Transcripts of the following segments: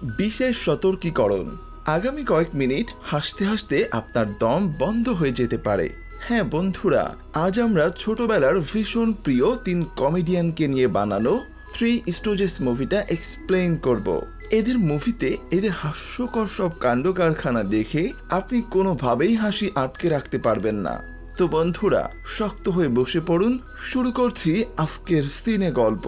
বিশেষ সতর্কীকরণ, আগামী কয়েক মিনিট হাসতে হাসতে আপনার দম বন্ধ হয়ে যেতে পারে। হ্যাঁ বন্ধুরা, আজ আমরা ছোটবেলার ভীষণ প্রিয় 3 কমেডিয়ানকে নিয়ে বানানো 3 স্টোজেস মুভিটা এক্সপ্লেইন করব। এদের মুভিতে এদের হাস্যকর সব কাণ্ড কারখানা দেখে আপনি কোনোভাবেই হাসি আটকে রাখতে পারবেন না। তো বন্ধুরা, শক্ত হয়ে বসে পড়ুন, শুরু করছি আজকের সিনে গল্প।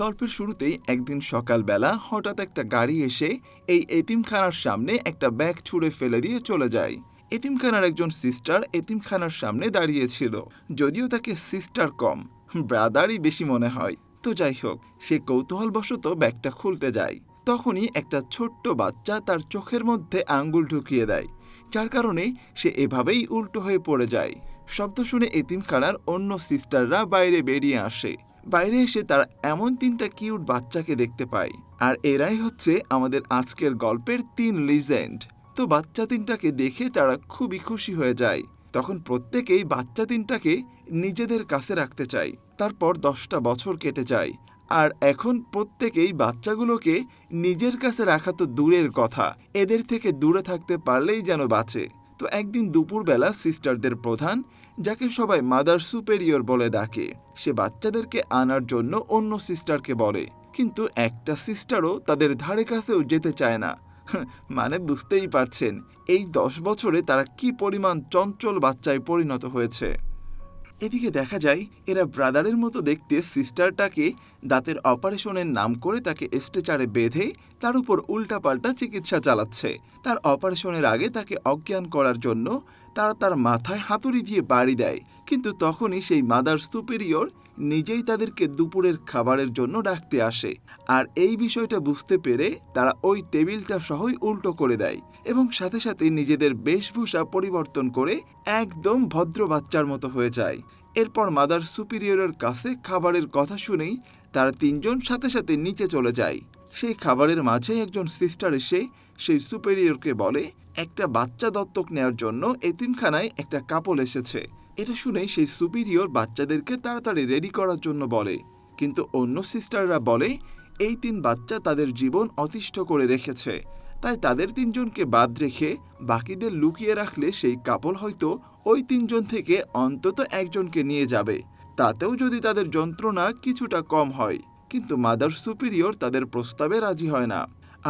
গল্পের শুরুতেই একদিন সকালবেলা হঠাৎ একটা গাড়ি এসে এই এতিমখানার সামনে একটা ব্যাগ ছুঁড়ে ফেলে দিয়ে চলে যায়। এতিমখানার একজন সিস্টার এতিমখানার সামনে দাঁড়িয়েছিল, যদিও তাকে সিস্টার কম, ব্রাদারই বেশি মনে হয়। তো যাই হোক, সে কৌতূহলবশত ব্যাগটা খুলতে যায়। তখনই একটা ছোট্ট বাচ্চা তার চোখের মধ্যে আঙ্গুল ঢুকিয়ে দেয়, যার কারণে সে এভাবেই উল্টো হয়ে পড়ে যায়। শব্দ শুনে এতিমখানার অন্য সিস্টাররা বাইরে বেরিয়ে আসে। বাইরে এসে তারা এমন 3টা কিউট বাচ্চাকে দেখতে পায়, আর এরাই হচ্ছে আমাদের আজকের গল্পের 3 লিজেন্ড। তো বাচ্চা 3টাকে দেখে তারা খুবই খুশি হয়ে যায়। তখন প্রত্যেকেই বাচ্চা 3টাকে নিজেদের কাছে রাখতে চায়। তারপর 10টা বছর কেটে যায়, আর এখন প্রত্যেকেই বাচ্চাগুলোকে নিজের কাছে রাখা তো দূরের কথা, এদের থেকে দূরে থাকতে পারলেই যেন বাঁচে। তো একদিন দুপুরবেলা সিস্টারদের প্রধান, যাকে সবাই মাদার সুপেরিয়র বলে ডাকে, সে বাচ্চাদেরকে আনার জন্য অন্য সিস্টারকে বলে, কিন্তু একটা সিস্টারও তাদের ধারে কাছেও যেতে চায় না। মানে বুঝতেই পারছেন, এই 10 বছরে তারা কি পরিমাণ চঞ্চল বাচ্চায় পরিণত হয়েছে। এদিকে দেখা যায় এরা ব্রাদারের মতো দেখতে সিস্টারটাকে দাঁতের অপারেশনের নাম করে তাকে স্ট্রেচারে বেঁধে তার উপর উল্টাপাল্টা চিকিৎসা চালাচ্ছে। তার অপারেশনের আগে তাকে অজ্ঞান করার জন্য তারা তার মাথায় হাতুড়ি দিয়ে বাড়ি দেয়, কিন্তু তখনই সেই মাদার সুপেরিয়র নিজেই তাদেরকে দুপুরের খাবারের জন্য ডাকতে আসে। আর এই বিষয়টা বুঝতে পেরে তারা ওই টেবিলটা সহই উল্টো করে দেয় এবং সাথে সাথে নিজেদের বেশভূষা পরিবর্তন করে একদম ভদ্র বাচ্চার মতো হয়ে যায়। এরপর মাদার সুপিরিয়রের কাছে খাবারের কথা শুনেই তারা 3জন সাথে সাথে নিচে চলে যায়। সেই খাবারের মাঝে একজন সিস্টার এসে সেই সুপেরিয়রকে বলে, একটা বাচ্চা দত্তক নেওয়ার জন্য এতিমখানায় একটা কাপল এসেছে। এটা শুনেই সেই সুপিরিয়র বাচ্চাদেরকে তাড়াতাড়ি রেডি করার জন্য বলে, কিন্তু অন্য সিস্টাররা বলে এই 3 বাচ্চা তাদের জীবন অতিষ্ঠ করে রেখেছে, তাই তাদের 3জনকে বাদ রেখে বাকিদের লুকিয়ে রাখলে সেই কাপল হয়তো ওই 3জন থেকে অন্তত একজনকে নিয়ে যাবে, তাতেও যদি তাদের যন্ত্রণা কিছুটা কম হয়। কিন্তু মাদার সুপিরিয়র তাদের প্রস্তাবে রাজি হয় না।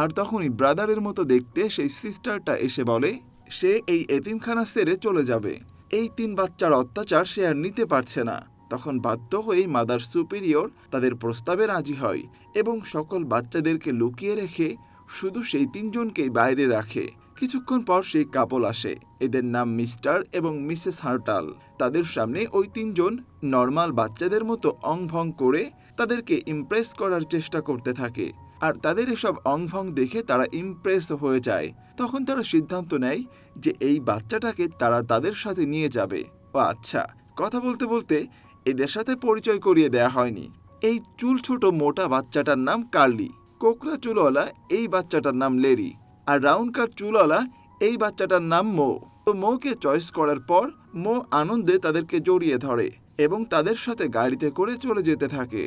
আর তখনই ব্রাদারের মতো দেখতে সেই সিস্টারটা এসে বলে সে এই এতিমখানা ছেড়ে চলে যাবে, এই 3 বাচ্চার অত্যাচার সে আর নিতে পারছে না। তখন বাধ্য হয়েই মাদার সুপিরিয়র তাদের প্রস্তাবে রাজি হয় এবং সকল বাচ্চাদেরকে লুকিয়ে রেখে শুধু সেই 3জনকেই বাইরে রাখে। কিছুক্ষণ পর সেই কাপল আসে, এদের নাম মিস্টার এবং মিসেস হার্টাল। তাদের সামনে ওই 3জন নর্মাল বাচ্চাদের মতো অংভং করে তাদেরকে ইমপ্রেস করার চেষ্টা করতে থাকে, আর তাদের এসব অংভং দেখে তারা ইমপ্রেস হয়ে যায়। তখন তারা সিদ্ধান্ত নেয় যে এই বাচ্চাটাকে তারা তাদের সাথে নিয়ে যাবে। ও আচ্ছা, কথা বলতে বলতে এদের সাথে পরিচয় করিয়ে দেয়া হয়নি। এই চুল ছোট মোটা বাচ্চাটার নাম কার্লি, কোকড়া চুলওয়ালা এই বাচ্চাটার নাম লেরি, আর রাউন্ড কাট চুলওয়ালা এই বাচ্চাটার নাম মো। তো মোকে চয়েস করার পর মো আনন্দে তাদেরকে জড়িয়ে ধরে এবং তাদের সাথে গাড়িতে করে চলে যেতে থাকে।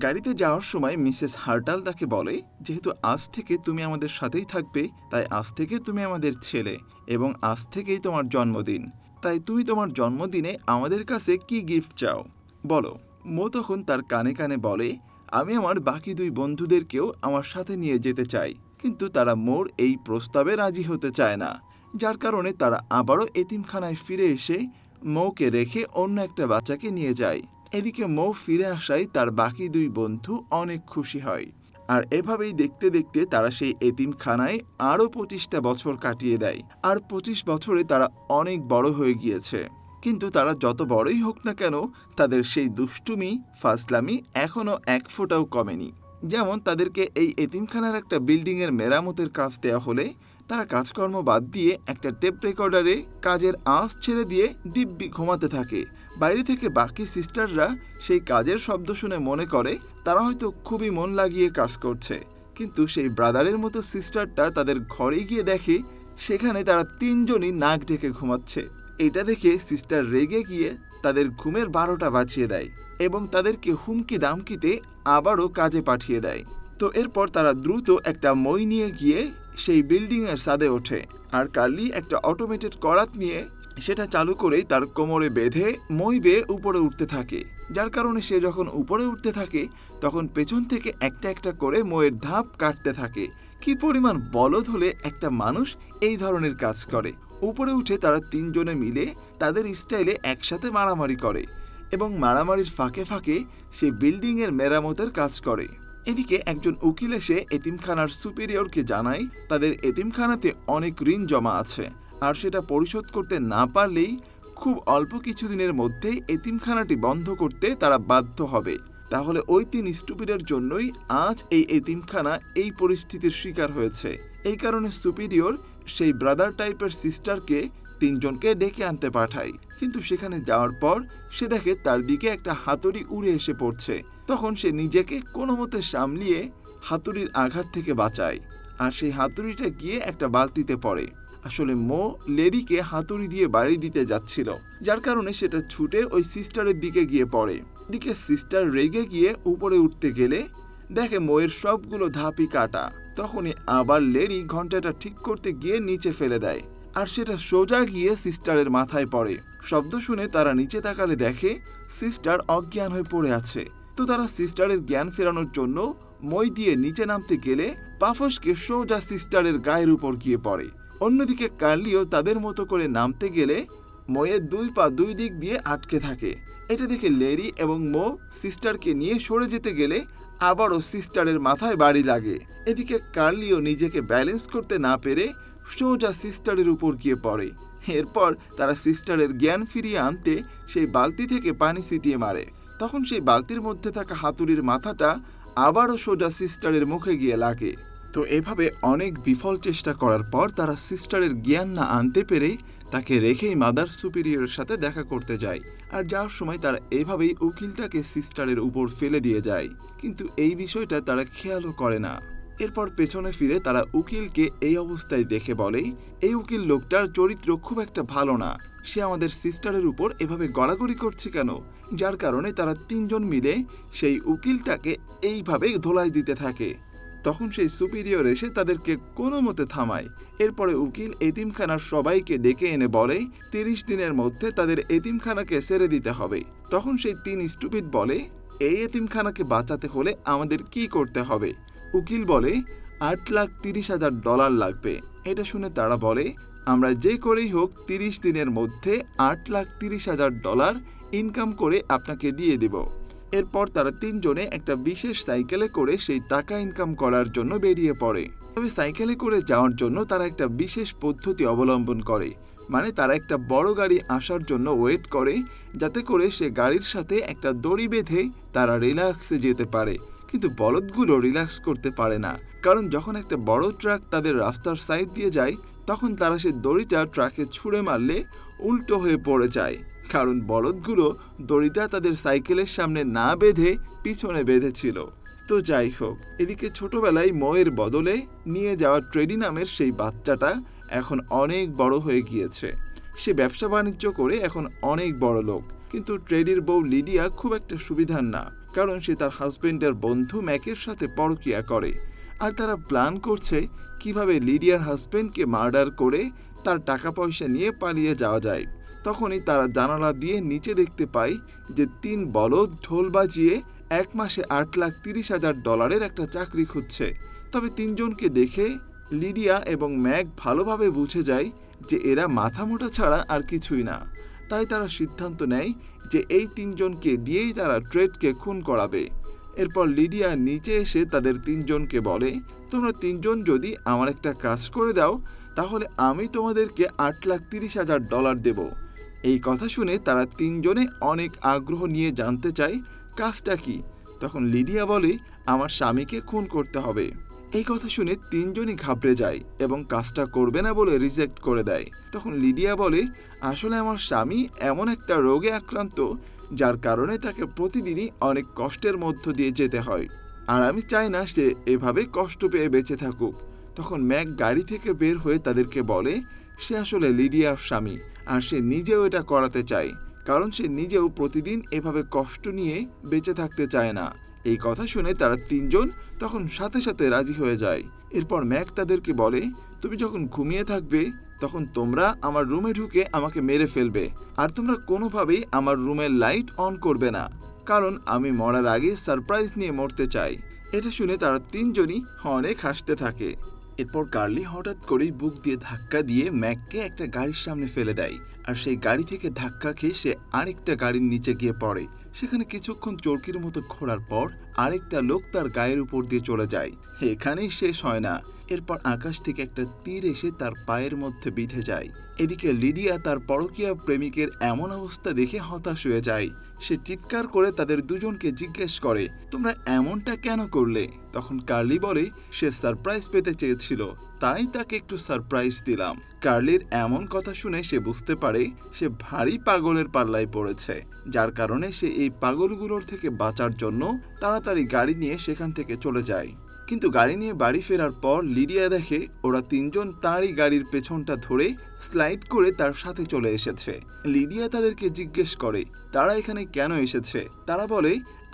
গাড়িতে যাওয়ার সময় মিসেস হার্টাল তাকে বলে, যেহেতু আজ থেকে তুমি আমাদের সাথেই থাকবে, তাই আজ থেকে তুমি আমাদের ছেলে এবং আজ থেকেই তোমার জন্মদিন, তাই তুমি তোমার জন্মদিনে আমাদের কাছে কি গিফট চাও বলো। মো তখন তার কানে কানে বলে, আমি আমার বাকি 2 বন্ধুদেরকেও আমার সাথে নিয়ে যেতে চাই, কিন্তু তারা মোর এই প্রস্তাবে রাজি হতে চায় না, যার কারণে তারা আবারও এতিমখানায় ফিরে এসে মৌকে রেখে অন্য একটা বাচ্চাকে নিয়ে যায়। এদিকে মৌ ফিরে আসায় তার বাকি 2 বন্ধু অনেক খুশি হয়, আর এভাবেই দেখতে দেখতে তারা সেই এতিমখানায় আরও 25টা বছর কাটিয়ে দেয়। আর 25 বছরে তারা অনেক বড় হয়ে গিয়েছে, কিন্তু তারা যত বড়ই হোক না কেন তাদের সেই দুষ্টুমি ফাজলামি এখনও 1 ফোঁটাও কমেনি। যেমন তাদেরকে এই এতিমখানার একটা বিল্ডিংয়ের মেরামতের কাজ দেওয়া হলে তারা কাজকর্ম বাদ দিয়ে একটা টেপ রেকর্ডারে কাজের আঁচ ছেড়ে দিয়ে দিব্যি ঘুমাতে থাকে। বাইরে থেকে বাকি সিস্টাররা সেই কাজের শব্দ শুনে মনে করে তারা হয়তো খুবই মন লাগিয়ে কাজ করছে, কিন্তু সেই ব্রাদারের মতো সিস্টারটা তাদের ঘরে গিয়ে দেখে সেখানে তারা 3জনই নাক ঢেকে ঘুমাচ্ছে। এটা দেখে সিস্টার রেগে গিয়ে তাদের ঘুমের 12টা বাজিয়ে দেয় এবং তাদেরকে হুমকি দামকিতে আবারও কাজে পাঠিয়ে দেয়। তো এরপর তারা দ্রুত একটা মই নিয়ে গিয়ে সেই বিল্ডিংয়ের ছাদে ওঠে, আর কার্লি একটা অটোমেটেড করাত নিয়ে সেটা চালু করেই তার কোমরে বেঁধে মই বেয়ে উপরে উঠতে থাকে, যার কারণে সে যখন উপরে উঠতে থাকে তখন পেছন থেকে একটা একটা করে মইয়ের ধাপ কাটতে থাকে। কি পরিমাণ বলদ হলে একটা মানুষ এই ধরনের কাজ করে। উপরে উঠে তারা তিনজনে মিলে তাদের স্টাইলে একসাথে মারামারি করে এবং মারামারির ফাঁকে ফাঁকে সে বিল্ডিংয়ের মেরামতের কাজ করে। এদিকে একজন উকিল এসে এতিমখানার সুপিরিয়রকে জানায় তাদের এতিমখানাতে অনেক ঋণ জমা আছে, আর সেটা পরিশোধ করতে না পারলেই খুব অল্প কিছুদিনের মধ্যেই এতিমখানাটি বন্ধ করতে তারা বাধ্য হবে। তাহলে ওই 3 স্টুপিডের জন্যই আজ এই এতিমখানা এই পরিস্থিতির শিকার হয়েছে। এই কারণে সুপিরিয়র সেই ব্রাদার টাইপের সিস্টারকে 3 জনকে ডেকে আনতে পাঠায়, কিন্তু সেখানে যাওয়ার পর সে দেখে তার দিকে একটা হাতুড়ি উড়ে এসে পড়ছে। তখন সে নিজেকে কোনো মতে সামলিয়ে হাতুড়ির আঘাত থেকে বাঁচায়, আর সেই হাতুড়িটা গিয়ে একটা বালতিতে পড়ে। আসলে মো লেডিকে হাতুড়ি দিয়ে বাড়ি দিতে যাচ্ছিল, যার কারণে সেটা ছুটে ওই সিস্টারের দিকে গিয়ে পড়ে। দিকে সিস্টার রেগে গিয়ে উপরে উঠতে গেলে দেখে মোয়ের সবগুলো ধাপই কাটা। তখনই আবার লেডি ঘন্টাটা ঠিক করতে গিয়ে নিচে ফেলে দেয়, আর সেটা সোজা গিয়ে সিস্টারের মাথায় পড়ে। শব্দ শুনে তারা নিচে তাকালে দেখে সিস্টার অজ্ঞান হয়ে পড়ে আছে। তো তারা সিস্টারের জ্ঞান ফেরানোর জন্য মই দিয়ে নিচে নামতে গেলে পাফসকে সোজা সিস্টারের গায়ের উপর গিয়ে পড়ে। অন্যদিকে কার্লিও তাদের মতো করে নামতে গেলে ময়ের 2 পা 2 দিক দিয়ে আটকে থাকে। এটা দেখে লেরি এবং মো সিস্টারকে নিয়ে সরে যেতে গেলে আবারও সিস্টারের মাথায় বাড়ি লাগে। এদিকে কার্লিও নিজেকে ব্যালেন্স করতে না পেরে সোজা সিস্টারের উপর গিয়ে পড়ে। এরপর তারা সিস্টারের জ্ঞান ফিরিয়ে আনতে সেই বালতি থেকে পানি ছিটিয়ে মারে। তখন সেই বালতির মধ্যে থাকা হাতুড়ির মাথাটা আবারও সোজা সিস্টারের মুখে গিয়ে লাগে। তো এভাবে অনেক বিফল চেষ্টা করার পর তারা সিস্টারের জ্ঞান না আনতে পেরে তাকে রেখেই মাদার সুপিরিয়রের সাথে দেখা করতে যায়। আর যাওয়ার সময় তারা এভাবেই উকিলটাকে সিস্টারের উপর ফেলে দিয়ে যায়, কিন্তু এই বিষয়টা তারা খেয়ালও করে না। এরপর পেছনে ফিরে তারা উকিলকে এই অবস্থায় দেখে বলে, এই উকিল লোকটার চরিত্র খুব একটা ভালো না, সে আমাদের সিস্টারের উপর এভাবে গড়াগড়ি করছে কেন? যার কারণে তারা 3 জন মিলে সেই উকিলটাকে এইভাবে ধোলাই দিতে থাকে। তখন সেই সুপিরিয়র এসে তাদেরকে কোনো মতে থামায়। এরপরে উকিল এতিমখানার সবাইকে ডেকে এনে বলে 30 দিনের মধ্যে তাদের এতিমখানাকে ছেড়ে দিতে হবে। তখন সেই 3 স্টুপিড বলে, এই এতিমখানাকে বাঁচাতে হলে আমাদের কি করতে হবে? উকিল বলে $8,30,000 লাগবে। এটা শুনে তারা বলে, আমরা যে করেই হোক 30 দিনের মধ্যে $8,30,000 ইনকাম করে আপনাকে দিয়ে দেব। এরপর তারা 3 জনে একটা বিশেষ সাইকেলে করে সেই টাকা ইনকাম করার জন্য বেরিয়ে পড়ে। তবে সাইকেলে করে যাওয়ার জন্য তারা একটা বিশেষ পদ্ধতি অবলম্বন করে, মানে তারা একটা বড় গাড়ি আসার জন্য ওয়েট করে, যাতে করে সে গাড়ির সাথে একটা দড়ি বেঁধে তারা রিল্যাক্সে যেতে পারে। কিন্তু বলদগুলো রিল্যাক্স করতে পারে না, কারণ যখন একটা বড় ট্রাক তাদের রাস্তার সাইড দিয়ে যায় তখন তারা সেই দড়িটা ট্রাকে ছুঁড়ে মারলে উল্টো হয়ে পড়ে যায়, কারণ বলদগুলো দড়িটা তাদের সাইকেলের সামনে না বেঁধে পিছনে বেঁধেছিল। তো যাই হোক, এদিকে ছোটবেলায় ময়ের বদলে নিয়ে যাওয়া ট্রেডি নামের সেই বাচ্চাটা এখন অনেক বড় হয়ে গিয়েছে। সে ব্যবসা বাণিজ্য করে এখন অনেক বড় লোক। কিন্তু ট্রেডির বউ লিডিয়া খুব একটা সুবিধার না, কারণ সে তার হাজবেন্ডের বন্ধু ম্যাকের সাথে পরকীয়া করে, আর তারা প্ল্যান করছে কিভাবে লিডিয়ার হাজবেন্ডকে মার্ডার করে তার টাকা পয়সা নিয়ে পালিয়ে যাওয়া যায়। তখনই তারা জানালা দিয়ে নিচে দেখতে পায় যে 3 বলদ ঢোল বাজিয়ে 1 মাসে $8,30,000 একটা চাকরি খুঁজছে। তবে 3 জনকে দেখে লিডিয়া এবং ম্যাক ভালোভাবে বুঝে যায় যে এরা মাথা মোটা ছাড়া আর কিছুই না। তাই তারা সিদ্ধান্ত নেয় যে এই 3 জনকে দিয়েই তারা ট্রেডকে খুন করাবে। এরপর লিডিয়া নিচে এসে তাদের 3 জনকে বলে, তোমরা 3 জন যদি আমার একটা কাজ করে দাও তাহলে আমি তোমাদেরকে $8,30,000 দেব। এই কথা শুনে তারা 3 জনে অনেক আগ্রহ নিয়ে জানতে চায় কাজটা কি। তখন লিডিয়া বলে, আমার স্বামীকে খুন করতে হবে। এই কথা শুনে 3 জনই ঘাবড়ে যায় এবং কাজটা করবে না বলে রিজেক্ট করে দেয়। তখন লিডিয়া বলে, আসলে আমার স্বামী এমন একটা রোগে আক্রান্ত যার কারণে তাকে প্রতিদিনই অনেক কষ্টের মধ্য দিয়ে যেতে হয়, আর আমি চাই না সে এভাবে কষ্ট পেয়ে বেঁচে থাকুক। তখন ম্যাক গাড়ি থেকে বের হয়ে তাদেরকে বলে সে আসলে লিডিয়ার স্বামী, আর সে নিজেও এটা করাতে চায়, কারণ সে নিজেও প্রতিদিন এভাবে কষ্ট নিয়ে বেঁচে থাকতে চায় না। এই কথা শুনে তারা তিনজন তখন সাথে সাথে রাজি হয়ে যায়। এরপর ম্যাক তাদেরকে বলে, তুমি যখন ঘুমিয়ে থাকবে তখন তোমরা আমার রুমে ঢুকে আমাকে মেরে ফেলবে, আর তোমরা কোনোভাবেই আমার রুমের লাইট অন করবে না, কারণ আমি মরার আগে সারপ্রাইজ নিয়ে মরতে চাই। এটা শুনে তারা তিনজনই অনেক হাসতে থাকে। এরপর কার্লি হঠাৎ করেই বুক দিয়ে ধাক্কা দিয়ে ম্যাককে একটা গাড়ির সামনে ফেলে দেয়, আর সেই গাড়ি থেকে ধাক্কা খেয়ে সে আরেকটা গাড়ির নিচে গিয়ে পড়ে। সেখানে কিছুক্ষণ চরকির মতো ঘোরার পর আরেকটা লোক তার গায়ের উপর দিয়ে চলে যায়। এখানেই শেষ হয় না, এরপর আকাশ থেকে একটা তীর এসে তার পায়ের মধ্যে বিঁধে যায়। এদিকে লিডিয়া তার পরকীয়া প্রেমিকের এমন অবস্থা দেখে হতাশ হয়ে যায়। সে চিৎকার করে তাদের দুজনকে জিজ্ঞেস করে, তোমরা এমনটা কেন করলে? তখন কার্লি বলে, সে সারপ্রাইজ পেতে চেয়েছিল, তাই তাকে একটু সারপ্রাইজ দিলাম। কার্লির এমন কথা শুনে সে বুঝতে পারে সে ভারী পাগলের পাল্লায় পড়েছে, যার কারণে সে এই পাগলগুলোর থেকে বাঁচার জন্য তাড়াতাড়ি গাড়ি নিয়ে সেখান থেকে চলে যায়। কিন্তু গাড়ি নিয়ে বাড়ি ফেরার পর লিডিয়া দেখে ওরা তিনজন তারই গাড়ির পেছনটা ধরে স্লাইড করে তার সাথে চলে এসেছে। লিডিয়া তাদেরকে জিজ্ঞেস করে তারা এখানে কেন এসেছে। তারা বলে,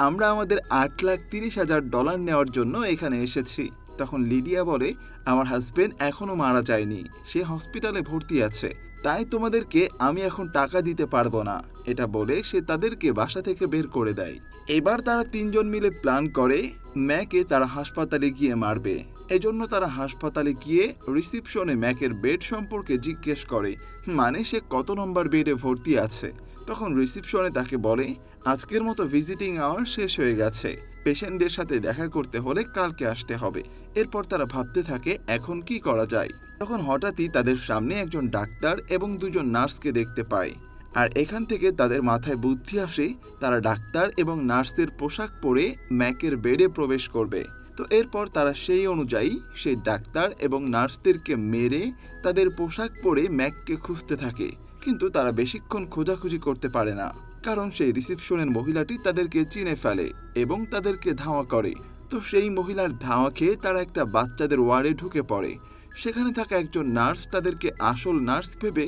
আমরা আমাদের $8,30,000 নেওয়ার জন্য এখানে এসেছি। তখন লিডিয়া বলে, আমার হাজবেন্ড এখনো মারা যায়নি, সে হসপিটালে ভর্তি আছে, তাই তোমাদেরকে আমি এখন টাকা দিতে পারবো না। এটা বলে সে তাদেরকে বাসা থেকে বের করে দেয়। এবার তারা তিনজন মিলে প্ল্যান করে ম্যাকে তারা হাসপাতালে গিয়ে মারবে। এজন্য তারা হাসপাতালে গিয়ে রিসিপশনে ম্যাকের বেড সম্পর্কে জিজ্ঞেস করে, মানে সে কত নম্বর বেডে ভর্তি আছে। তখন রিসিপশনে তাকে বলে, আজকের মতো ভিজিটিং আওয়ার শেষ হয়ে গেছে, পেশেন্টদের সাথে দেখা করতে হলে কালকে আসতে হবে। এরপর তারা ভাবতে থাকে এখন কি করা যায়। তখন হঠাৎই তাদের সামনে একজন ডাক্তার এবং দুজন নার্সকে দেখতে পায়, আর এখান থেকে তাদের মাথায় বুদ্ধি আসে তারা ডাক্তার এবং নার্সের পোশাক পরে ম্যাকের বেডে প্রবেশ করবে। তো এরপর তারা সেই অনুযায়ী সেই ডাক্তার এবং নার্সদেরকে মেরে তাদের পোশাক পরে ম্যাককে খুঁজতে থাকে, কিন্তু তারা বেশিক্ষণ খোঁজাখুঁজি করতে পারে না, কারণ সেই রিসিপশনের মহিলাটি তাদেরকে চিনে ফেলে এবং তাদেরকে ধাওয়া করে। তো সেই মহিলার ধাওয়া খেয়ে তারা একটা বাচ্চাদের ওয়ার্ডে ঢুকে পড়ে। সেখানে থাকা একজন নার্স তাদেরকে আসল নার্স ভেবে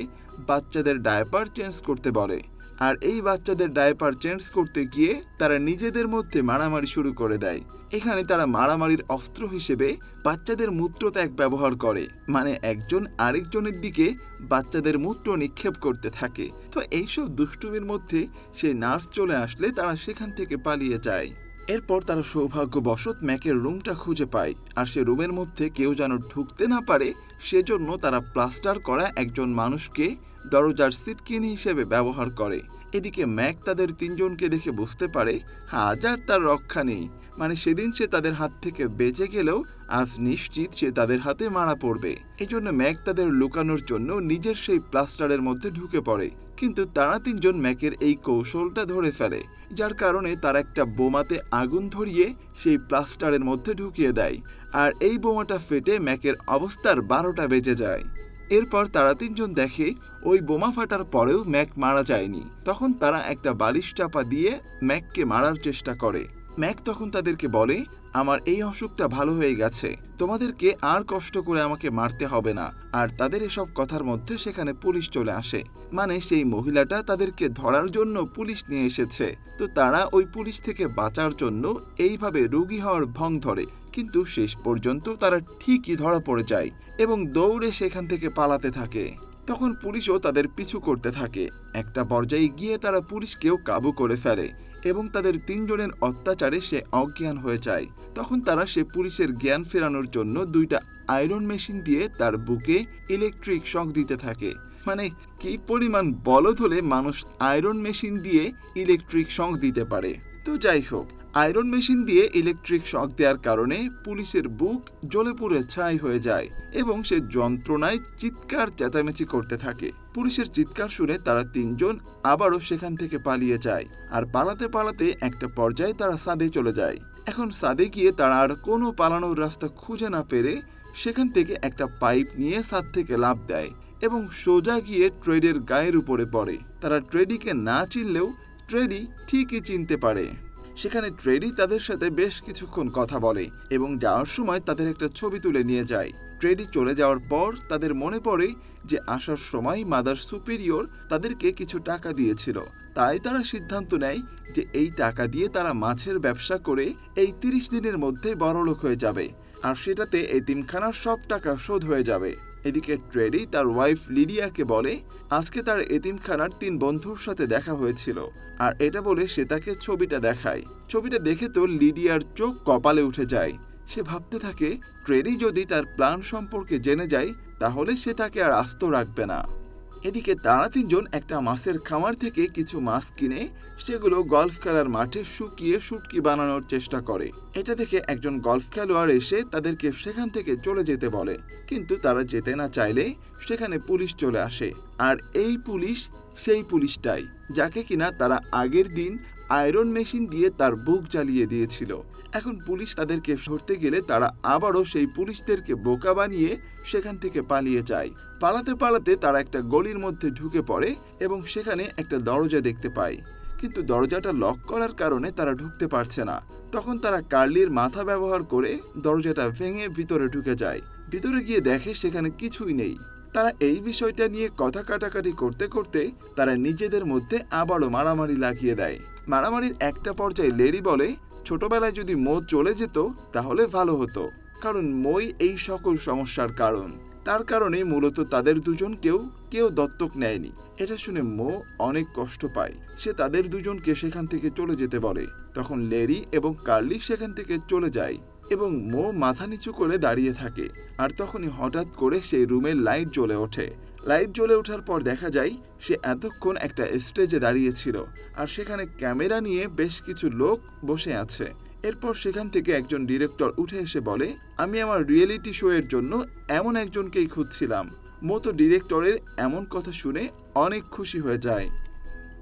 বাচ্চাদের ডায়াপার চেঞ্জ করতে বলে, আর এই বাচ্চাদের ডায়াপার চেঞ্জ করতে গিয়ে তারা নিজেদের মধ্যে মারামারি শুরু করে দেয়। এখানে তারা মারামারির অস্ত্র হিসেবে বাচ্চাদের মূত্রত্যাগ ব্যবহার করে, মানে একজন আরেকজনের দিকে বাচ্চাদের মূত্র নিক্ষেপ করতে থাকে। তো এইসব দুষ্টুমির মধ্যে সেই নার্স চলে আসলে তারা সেখান থেকে পালিয়ে যায়। এরপর তারা সৌভাগ্যবশত ম্যাকের রুমটা খুঁজে পায়, আর সে রুমের মধ্যে কেউ যেন ঢুকতে না পারে সেজন্য তারা প্লাস্টার করা একজন মানুষকে দরজার সিটকিনি হিসেবে ব্যবহার করে। এদিকে ম্যাক তাদের তিনজনকে দেখে বুঝতে পারে আজ আর তার রক্ষা নেই, মানে সেদিন সে তাদের হাত থেকে বেঁচে গেলেও আজ নিশ্চিত সে তাদের হাতে মারা পড়বে। এজন্য ম্যাক তাদের লুকানোর জন্য নিজের সেই প্লাস্টারের মধ্যে ঢুকে পড়ে, কিন্তু তারা তিনজন ম্যাকের এই কৌশলটা ধরে ফেলে, যার কারণে তারা একটা বোমাতে আগুন ধরিয়ে সেই প্লাস্টারের মধ্যে ঢুকিয়ে দেয়, আর এই বোমাটা ফেটে ম্যাকের অবস্থার 12টা বেজে যায়। এরপর তারা তিনজন দেখে ওই বোমা ফাটার পরেও ম্যাক মারা যায়নি। তখন তারা একটা বালিশ চাপা দিয়ে ম্যাককে মারার চেষ্টা করে। ম্যাক তখন তাদেরকে বলে, আমার এই অসুখটা ভালো হয়ে গেছে, তোমাদেরকে আর কষ্ট করে আমাকে মারতে হবে না। আর তাদের এসব কথার মধ্যে সেখানে পুলিশ চলে আসে, মানে সেই মহিলাটা তাদেরকে ধরার জন্য পুলিশ নিয়ে এসেছে। তো তারা ওই পুলিশ থেকে বাঁচার জন্য এইভাবে রোগী হওয়ার ভং ধরে, কিন্তু শেষ পর্যন্ত তারা ঠিকই ধরা পড়ে যায় এবং দৌড়ে সেখান থেকে পালাতে থাকে। তখন পুলিশও তাদের পিছু করতে থাকে। একটা পর্যায়ে গিয়ে তারা পুলিশকেও কাবু করে ফেলে এবং তাদের তিনজনের অত্যাচারে সে অজ্ঞান হয়ে যায়। তখন তারা সে পুলিশের জ্ঞান ফেরানোর জন্য 2টা আয়রন মেশিন দিয়ে তার বুকে ইলেকট্রিক শক দিতে থাকে। মানে কি পরিমাণ বলদ হলে মানুষ আয়রন মেশিন দিয়ে ইলেকট্রিক শক দিতে পারে। তো যাই হোক, আয়রন মেশিন দিয়ে ইলেকট্রিক শক দেওয়ার কারণে পুলিশের বুক জ্বলে পুড়ে ছাই হয়ে যায় এবং সে যন্ত্রণায় চিৎকার চেঁচামেচি করতে থাকে। পুলিশের চিৎকার শুনে তারা তিনজন আবারও সেখান থেকে পালিয়ে যায়, আর পালাতে পালাতে একটা পর্যায়ে তারা ছাদে চলে যায়। এখন ছাদে গিয়ে তারা আর কোনো পালানোর রাস্তা খুঁজে না পেরে সেখান থেকে একটা পাইপ নিয়ে ছাদ থেকে লাফ দেয় এবং সোজা গিয়ে ট্রেডির গায়ের উপরে পড়ে। তারা ট্রেডিকে না চিনলেও ট্রেডি ঠিকই চিনতে পারে। সেখানে ট্রেডি তাদের সাথে বেশ কিছুক্ষণ কথা বলে এবং যাওয়ার সময় তাদের একটা ছবি তুলে নিয়ে যায়। ট্রেডি চলে যাওয়ার পর তাদের মনে পড়ে যে আসার সময় মাদার সুপিরিয়র তাদেরকে কিছু টাকা দিয়েছিল। তাই তারা সিদ্ধান্ত নেয় যে এই টাকা দিয়ে তারা মাছের ব্যবসা করে এই 30 দিনের মধ্যে বড়লোক হয়ে যাবে, আর সেটাতে এতিমখানার সব টাকা শোধ হয়ে যাবে। এদিকে ট্রেডি তার ওয়াইফ লিডিয়াকে বলে আজকে তার এতিমখানার 3 বন্ধুর সাথে দেখা হয়েছিল, আর এটা বলে সে তাকে ছবিটা দেখায়। ছবিটা দেখে তো লিডিয়ার চোখ কপালে উঠে যায়। সে ভাবতে থাকে ট্রেডি যদি তার প্ল্যান সম্পর্কে জেনে যায় তাহলে সে তাকে আর আস্ত রাখবে না। এদিকে তারা 3 জন একটা মাছের খামার থেকে কিছু মাছ কিনে সেগুলো গলফ খেলার মাঠে শুকিয়ে শুটকি বানানোর চেষ্টা করে। এটা দেখে একজন গলফ খেলোয়াড় এসে তাদেরকে সেখান থেকে চলে যেতে বলে, কিন্তু তারা যেতে না চাইলে সেখানে পুলিশ চলে আসে। আর এই পুলিশ সেই পুলিশটাই যাকে কিনা তারা আগের দিন আয়রন মেশিন দিয়ে তার বুক জ্বালিয়ে দিয়েছিল। এখন পুলিশ তাদেরকে ধরতে গেলে তারা আবারও সেই পুলিশদেরকে বোকা বানিয়ে সেখান থেকে পালিয়ে যায়। পালাতে পালাতে তারা একটা গলির মধ্যে ঢুকে পড়ে এবং সেখানে একটা দরজা দেখতে পায়, কিন্তু দরজাটা লক করার কারণে তারা ঢুকতে পারছে না। তখন তারা কার্লির মাথা ব্যবহার করে দরজাটা ভেঙে ভিতরে ঢুকে যায়। ভিতরে গিয়ে দেখে সেখানে কিছুই নেই। তারা এই বিষয়টা নিয়ে কথা কাটাকাটি করতে করতে তারা নিজেদের মধ্যে আবারও মারামারি লাগিয়ে দেয়। মারামারির একটা পর্যায়ে লেরি বলে ছোটবেলায় যদি মো চলে যেত তাহলে ভালো হতো, কারণ মই এই সকল সমস্যার কারণ। তার কারণে মূলত তাদের দুজনকেও কেউ দত্তক নেয়নি। এটা শুনে মো অনেক কষ্ট পায়। সে তাদের দুজনকে সেখান থেকে চলে যেতে বলে। তখন লেরি এবং কার্লি সেখান থেকে চলে যায় এবং মো মাথা নিচু করে দাঁড়িয়ে থাকে। আর তখনই হঠাৎ করে সেই রুমের লাইট জ্বলে ওঠে। লাইট জ্বলে ওঠার পর দেখা যায় সে এতক্ষণ একটা স্টেজে দাঁড়িয়েছিল, আর সেখানে ক্যামেরা নিয়ে বেশ কিছু লোক বসে আছে। এরপর সেখান থেকে একজন ডিরেক্টর উঠে এসে বলে আমি আমার রিয়েলিটি শো এর জন্য এমন একজনকেই খুঁজছিলাম। মতো ডিরেক্টরের এমন কথা শুনে অনেক খুশি হয়ে যায়।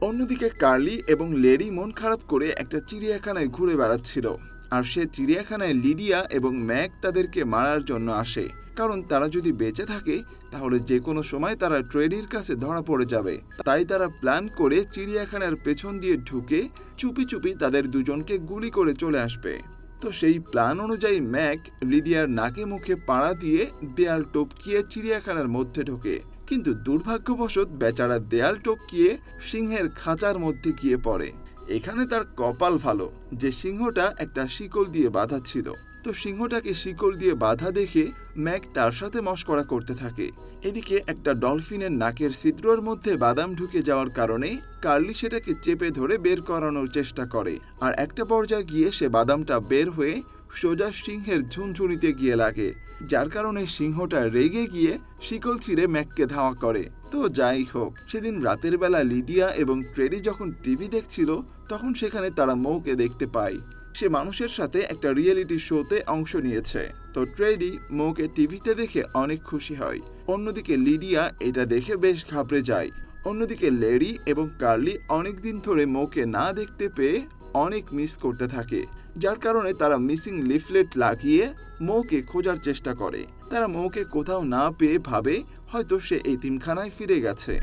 অন্যদিকে কার্লি এবং লেরি মন খারাপ করে একটা চিড়িয়াখানায় ঘুরে বেড়াচ্ছিল, আর সে চিড়িয়াখানায় লিডিয়া এবং ম্যাক তাদেরকে মারার জন্য আসে, কারণ তারা যদি বেঁচে থাকে তাহলে যে কোনো সময় তারা ট্রেডির কাছে ধরা পড়ে যাবে। তাই তারা প্ল্যান করে চিড়িয়াখানার পেছন দিয়ে ঢুকে চুপি চুপি তাদের দুজনকে গুলি করে চলে আসবে। তো সেই প্ল্যান অনুযায়ী ম্যাক লিডিয়ার নাকে মুখে পাড়া দিয়ে দেয়াল টপকিয়ে চিড়িয়াখানার মধ্যে ঢোকে, কিন্তু দুর্ভাগ্যবশত বেচারা দেয়াল টপকিয়ে সিংহের খাঁচার মধ্যে গিয়ে পড়ে। এখানে তার কপাল ভালো যে সিংহটা একটা শিকল দিয়ে বাঁধা ছিল। তো সিংহটাকে শিকল দিয়ে বাঁধা দেখে ম্যাক তার সাথে মশকরা করতে থাকে। এদিকে একটা ডলফিনের নাকের ছিদ্রের মধ্যে বাদাম ঢুকে যাওয়ার কারণে কার্লি সেটাকে চেপে ধরে বের করানোর চেষ্টা করে, আর একটা পর্যায়ে গিয়ে সে বাদামটা বের হয়ে সোজা সিংহের ঝুনঝুনিতে গিয়ে লাগে, যার কারণে সিংহটা রেগে গিয়ে শিকল ছিঁড়ে ম্যাককে ধাওয়া করে। তো যাই হোক, সেদিন রাতের বেলা লিডিয়া এবং ট্রেডি যখন টিভি দেখছিল তখন সেখানে তারা মৌকে দেখতে পায়। সে মানুষের সাথে একটা রিয়েলিটি শোতে অংশ নিয়েছে। তো ট্রেডি মৌকে টিভিতে দেখে অনেক খুশি হয়। অন্যদিকে লিডিয়া এটা দেখে বেশ ঘাবড়ে যায়। অন্যদিকে লেরি এবং কার্লি অনেকদিন ধরে মৌকে না দেখতে পেয়ে অনেক মিস করতে থাকে, যার কারণে তারা মিসিং লিফলেট লাগিয়ে মৌকে খোঁজার চেষ্টা করে। তারা মৌকে কোথাও না পেয়ে ভাবে হয়তো সে এতিমখানায় ফিরে গেছে,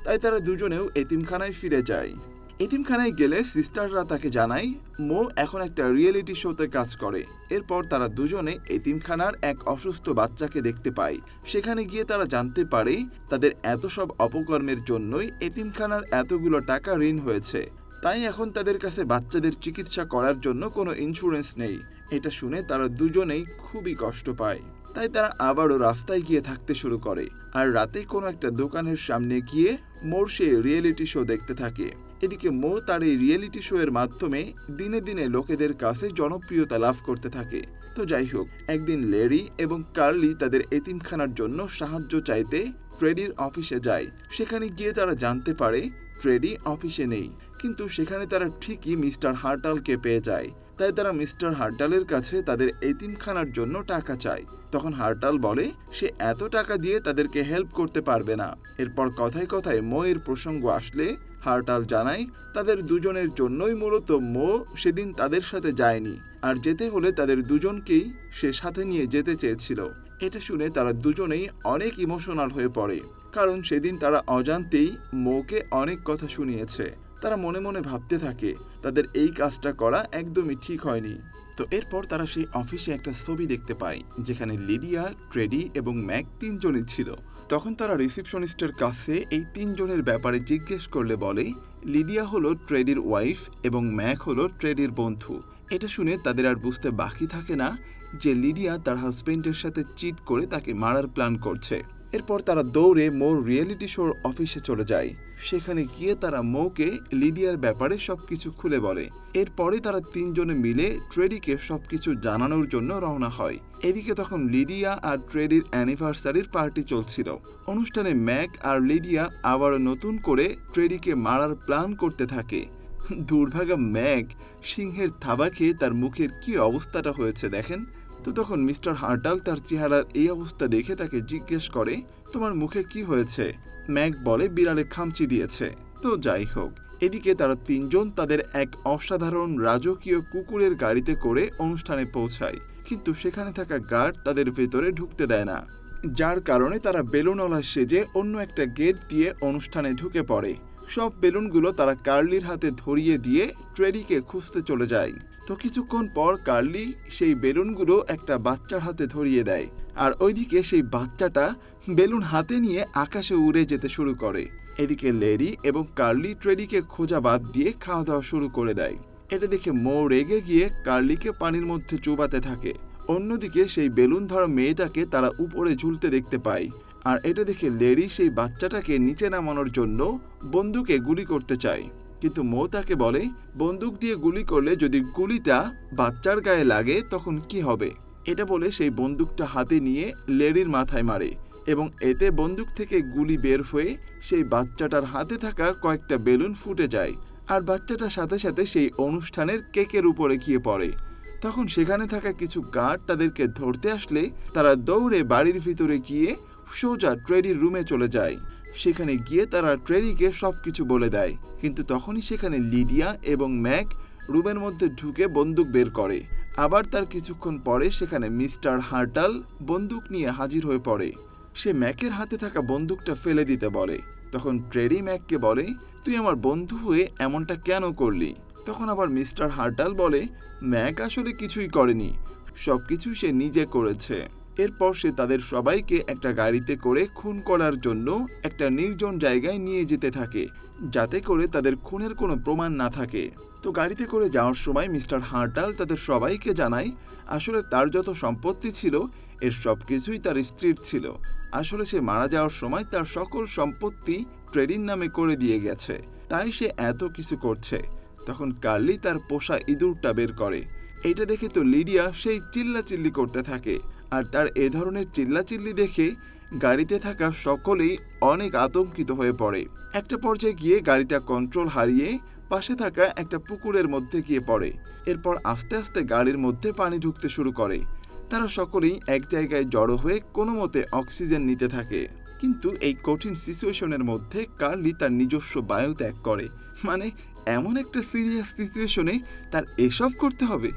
তাই তারা দুজনেও এতিমখানায় ফিরে যায়। এতিমখানায় গেলে সিস্টাররা তাকে জানায় মো এখন একটা রিয়েলিটি শোতে কাজ করে। এরপর তারা দুজনে এতিমখানার এক অসুস্থ বাচ্চাকে দেখতে পায়। সেখানে গিয়ে তারা জানতে পারে তাদের এত সব অপকর্মের জন্যই এতিমখানার এতগুলো টাকা ঋণ হয়েছে। তাই এখন তাদের কাছে বাচ্চাদের চিকিৎসা করার জন্য কোনো ইন্স্যুরেন্স নেই। এটা শুনে তারা দুজনেই খুবই কষ্ট পায়। তাই তারা আবারও রাস্তায় গিয়ে থাকতে শুরু করে, আর রাতে কোনো একটা দোকানের সামনে গিয়ে মোর সে রিয়েলিটি শো দেখতে থাকে। এদিকে মো তার এই রিয়েলিটি শো এর মাধ্যমে দিনে দিনে লোকেদের কাছে জনপ্রিয়তা লাভ করতে থাকে। তো যাই হোক, একদিন লেরি এবং কার্লি তাদের এতিমখানার জন্য সাহায্য চাইতে ট্রেডির অফিসে যায়। সেখানে গিয়ে তারা জানতে পারে ট্রেডি অফিসে নেই, কিন্তু সেখানে তারা ঠিকই মিস্টার হার্টালকে পেয়ে যায়। তাই তারা মিস্টার হার্টালের কাছে তাদের এতিমখানার জন্য টাকা চায়। তখন হার্টাল বলে সে এত টাকা দিয়ে তাদেরকে হেল্প করতে পারবে না। এরপর কথায় কথায় মো এর প্রসঙ্গ আসলে হার্টাল জানায় তাদের দুজনের জন্যই মূলত মো সেদিন তাদের সাথে যায়নি, আর যেতে হলে তাদের দুজনকেই সে সাথে নিয়ে যেতে চেয়েছিল। এটা শুনে তারা দুজনেই অনেক ইমোশনাল হয়ে পড়ে, কারণ সেদিন তারা অজান্তেই মোকে অনেক কথা শুনিয়েছে। তারা মনে মনে ভাবতে থাকে তাদের এই কাজটা করা একদমই ঠিক হয়নি। তো এরপর তারা সেই অফিসে একটা ছবি দেখতে পায় যেখানে লিডিয়া, ট্রেডি এবং ম্যাক তিনজনই ছিল। তখন তারা রিসিপশনিস্টের কাছে এই তিনজনের ব্যাপারে জিজ্ঞেস করলে বলে লিডিয়া হলো ট্রেডির ওয়াইফ এবং ম্যাক হলো ট্রেডির বন্ধু। এটা শুনে তাদের আর বুঝতে বাকি থাকে না যে লিডিয়া তার হাজবেন্ডের সাথে চিট করে তাকে মারার প্ল্যান করছে। এরপর তারা দৌড়ে মোর রিয়েলিটি শোর অফিসে চলে যায়। সেখানে গিয়ে তারা মোকে লিডিয়ার ব্যাপারে সবকিছু খুলে বলে। এরপরে তারা তিনজনে মিলে ট্রেডিকে সবকিছু জানানোর জন্য রওনা হয়। এদিকে তখন লিডিয়া আর ট্রেডির অ্যানিভার্সারির পার্টি চলছিল। অনুষ্ঠানে ম্যাক আর লিডিয়া আবারও নতুন করে ট্রেডিকে মারার প্ল্যান করতে থাকে। দুর্ভাগা ম্যাক সিংহের থাবা খেয়ে তার মুখের কি অবস্থাটা হয়েছে দেখেন। তো তখন মিস্টার হার্টাল তার চেহারার এই অবস্থা দেখে তাকে জিজ্ঞেস করে, তোমার মুখে কি হয়েছে? ম্যাক বলে বিড়ালে খামচি দিয়েছে। তো যাই হোক, এদিকে তারা তিনজন তাদের এক অসাধারণ রাজকীয় কুকুরের গাড়িতে করে অনুষ্ঠানে পৌঁছায়, কিন্তু সেখানে থাকা গার্ড তাদের ভেতরে ঢুকতে দেয় না, যার কারণে তারা বেলুনওয়ালা সেজে অন্য একটা গেট দিয়ে অনুষ্ঠানে ঢুকে পড়ে। সব বেলুনগুলো তারা কার্লির হাতে ধরিয়ে দিয়ে ট্রেডিকে খুঁজতে চলে যায়। তো কিছুক্ষণ পর কার্লি সেই বেলুনগুলো একটা বাচ্চার হাতে ধরিয়ে দেয়, আর ওইদিকে সেই বাচ্চাটা বেলুন হাতে নিয়ে আকাশে উড়ে যেতে শুরু করে। এদিকে লেডি এবং কার্লি ট্রেডিকে খোঁজা বাদ দিয়ে খাওয়া দাওয়া শুরু করে দেয়। এটা দেখে মো রেগে গিয়ে কার্লিকে পানির মধ্যে চুবাতে থাকে। অন্যদিকে সেই বেলুন ধরা মেয়েটাকে তারা উপরে ঝুলতে দেখতে পায়, আর এটা দেখে লেডি সেই বাচ্চাটাকে নিচে নামানোর জন্য বন্দুকে গুলি করতে চায়, কিন্তু মো তাকে বলে বন্দুক দিয়ে গুলি করলে যদি গুলিটা বাচ্চার গায়ে লাগে তখন কি হবে। এটা বলে সেই বন্দুকটা হাতে নিয়ে লেডির মাথায় মারে এবং এতে বন্দুক থেকে গুলি বের হয়ে সেই বাচ্চাটার হাতে থাকা কয়েকটা বেলুন ফুটে যায়, আর বাচ্চাটার সাথে সাথে সেই অনুষ্ঠানের কেকের উপরে গিয়ে পড়ে। তখন সেখানে থাকা কিছু গার্ড তাদেরকে ধরতে আসলে তারা দৌড়ে বাড়ির ভিতরে গিয়ে সোজা ট্রেডির রুমে চলে যায়। সেখানে গিয়ে তারা ট্রেডিকে সবকিছু বলে দেয়, কিন্তু তখনই সেখানে লিডিয়া এবং ম্যাক রুমের মধ্যে ঢুকে বন্দুক বের করে। আবার তার কিছুক্ষণ পরে সেখানে মিস্টার হার্টাল বন্দুক নিয়ে হাজির হয়ে পড়ে। সে ম্যাকের হাতে থাকা বন্দুকটা ফেলে দিতে বলে। তখন ট্রেডি ম্যাককে বলে, তুই আমার বন্ধু হয়ে এমনটা কেন করলি? তখন আবার মিস্টার হার্টাল বলে, ম্যাক আসলে কিছুই করেনি, সবকিছু সে নিজে করেছে। এরপর সে তাদের সবাইকে একটা গাড়িতে করে খুন করার জন্য একটা নির্জন জায়গায় নিয়ে যেতে থাকে, যাতে করে তাদের খুনের কোনো প্রমাণ না থাকে। তো গাড়িতে করে যাওয়ার সময় মিস্টার হার্টাল তাদের সবাইকে জানায় আসলে তার যত সম্পত্তি ছিল এর সবকিছুই তার স্ত্রীর ছিল। আসলে সে মারা যাওয়ার সময় তার সকল সম্পত্তি ট্রেডির নামে করে দিয়ে গেছে, তাই সে এত কিছু করছে। তখন কার্লি তার পোষা ইঁদুরটা বের করে। এইটা দেখে তো লিডিয়া সেই চিল্লাচিল্লি করতে থাকে, আর তার এ ধরনের চিল্লাচিল্লি দেখে গাড়িতে থাকা সকলেই অনেক আতঙ্কিত হয়ে পড়ে। একটা পর্যায়ে গিয়ে গাড়িটা কন্ট্রোল হারিয়ে পাশে থাকা একটা পুকুরের মধ্যে গিয়ে পড়ে। এরপর আস্তে আস্তে গাড়ির মধ্যে পানি ঢুকতে শুরু করে। তারা সকলেই এক জায়গায় জড়ো হয়ে কোনো মতে অক্সিজেন নিতে থাকে, কিন্তু এই কঠিন সিচুয়েশনের মধ্যে কার্লি তার নিজস্ব বায়ু ত্যাগ করে। মানে এমন একটা সিরিয়াস সিচুয়েশনে তার এসব করতে হবে।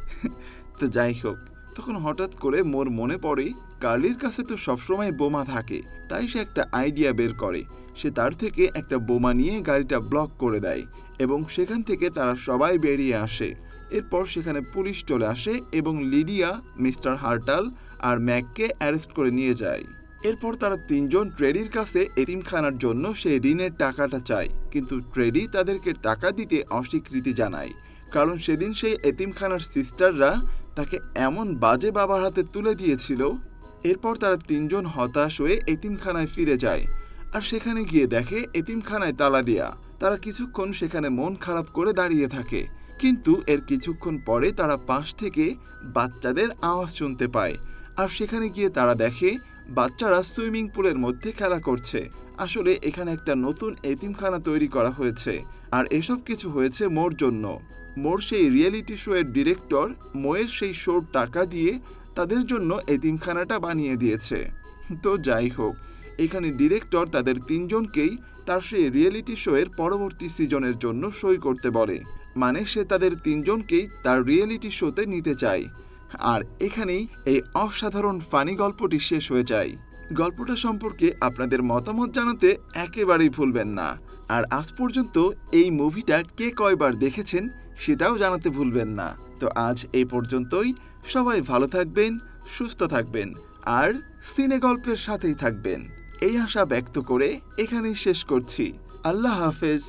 তো যাই হোক, তখন হঠাৎ করে মোর মনে পড়ে কার্লির কাছে তো সবসময় বোমা থাকে, তাই সে একটা আইডিয়া বের করে। সে তার থেকে একটা বোমা নিয়ে গাড়িটা ব্লক করে দেয় এবং সেখান থেকে তারা সবাই বেরিয়ে আসে। এরপর সেখানে পুলিশ চলে আসে এবং লিডিয়া, মিস্টার হার্টাল আর ম্যাককে অ্যারেস্ট করে নিয়ে যায়। এরপর তারা তিনজন ট্রেডির কাছে এতিমখানার জন্য সেই ঋণের টাকাটা চায়, কিন্তু ট্রেডি তাদেরকে টাকা দিতে অস্বীকৃতি জানায়, কারণ সেদিন সেই এতিমখানার সিস্টাররা তাকে এমন বাজে বাবার হাতে তুলে দিয়েছিল। এরপর তারা তিনজন হতাশ হয়ে এতিমখানায় ফিরে যায়, আর সেখানে গিয়ে দেখে এতিমখানায় তালা দেয়া। তারা কিছুক্ষণ সেখানে মন খারাপ করে দাঁড়িয়ে থাকে, কিন্তু এর কিছুক্ষণ পরে তারা পাশ থেকে বাচ্চাদের আওয়াজ শুনতে পায়, আর সেখানে গিয়ে তারা দেখে বাচ্চারা সুইমিং পুলের মধ্যে খেলা করছে। আসলে এখানে একটা নতুন এতিমখানা তৈরি করা হয়েছে, আর এসব কিছু হয়েছে মোর জন্য। মোর সেই রিয়েলিটি শো এর ডিরেক্টর মোয়ের সেই শোর টাকা দিয়ে তাদের জন্য এতিমখানাটা বানিয়ে দিয়েছে। তো যাই হোক, এখানে ডিরেক্টর তাদের তিনজনকেই তার সেই রিয়েলিটি শো এর পরবর্তী সিজনের জন্য সই করতে বলে। মানে সে তাদের তিনজনকেই তার রিয়েলিটি শোতে নিতে চায়। আর এখানেই এই অসাধারণ ফানি গল্পটি শেষ হয়ে যায়। গল্পটা সম্পর্কে আপনাদের মতামত জানাতে একেবারেই ভুলবেন না। আর আজ পর্যন্ত এই মুভিটা কে কয়বার দেখেছেন সেটাও জানাতে ভুলবেন না। তো আজ এই পর্যন্তই। সবাই ভালো থাকবেন, সুস্থ থাকবেন আর সিনে গল্পের সাথেই থাকবেন এই আশা ব্যক্ত করে এখানেই শেষ করছি। আল্লাহ হাফেজ।